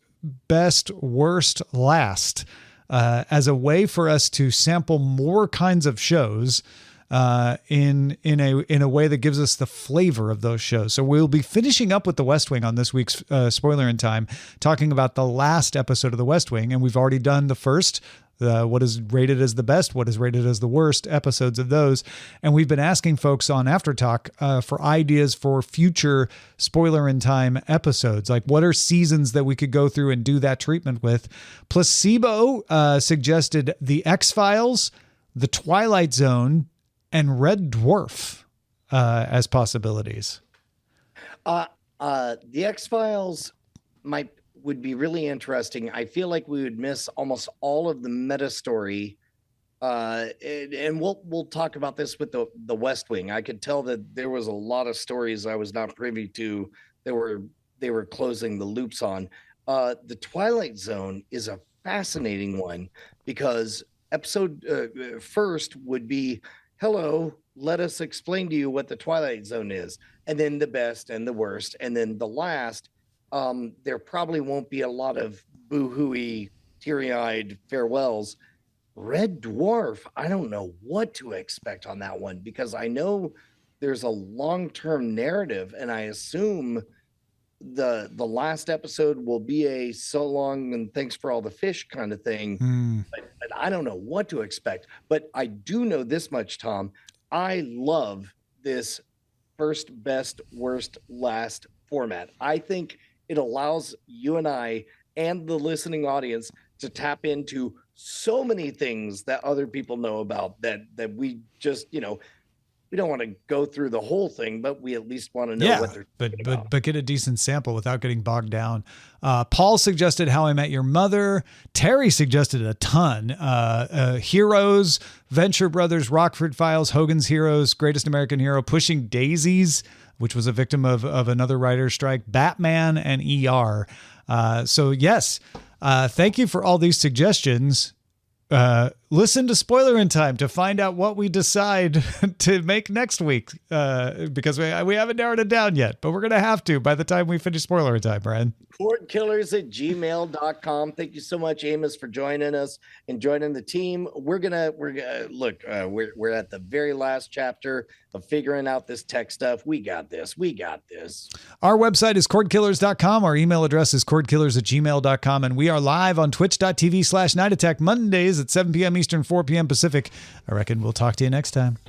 best, worst, last, as a way for us to sample more kinds of shows in a way that gives us the flavor of those shows. So we'll be finishing up with The West Wing on this week's Spoilerin Time, talking about the last episode of The West Wing, and we've already done the first, what is rated as the best, what is rated as the worst episodes of those. And we've been asking folks on After Talk for ideas for future Spoilerin Time episodes. Like, what are seasons that we could go through and do that treatment with? Placebo suggested The X-Files, The Twilight Zone, and Red Dwarf as possibilities. The X-Files would be really interesting. I feel like we would miss almost all of the meta story. And we'll talk about this with the West Wing. I could tell that there was a lot of stories I was not privy to that they were closing the loops on. The Twilight Zone is a fascinating one because episode first would be, hello, let us explain to you what the Twilight Zone is. And then the best and the worst. And then the last, there probably won't be a lot of boo-hooey, teary-eyed farewells. Red Dwarf, I don't know what to expect on that one because I know there's a long-term narrative, and I assume the last episode will be a so long and thanks for all the fish kind of thing. But I don't know what to expect. But I do know this much, Tom. I love this first, best, worst, last format. I think it allows you and I and the listening audience to tap into so many things that other people know about that we just, we don't want to go through the whole thing, but we at least want to know what they're talking about. But get a decent sample without getting bogged down. Paul suggested How I Met Your Mother. Terry suggested a ton. Heroes, Venture Brothers, Rockford Files, Hogan's Heroes, Greatest American Hero, Pushing Daisies, which was a victim of another writer's strike, Batman, and ER. So yes, thank you for all these suggestions. listen to Spoilerin Time to find out what we decide to make next week, because we haven't narrowed it down yet, but we're going to have to by the time we finish Spoilerin Time, Brian. Cordkillers@gmail.com. Thank you so much, Amos, for joining us and joining the team. We're gonna look. We're at the very last chapter of figuring out this tech stuff. We got this. Our website is cordkillers.com. Our email address is cordkillers@gmail.com. And we are live on twitch.tv/Night Attack Mondays at 7 p.m. Eastern, 4 p.m. Pacific. I reckon we'll talk to you next time.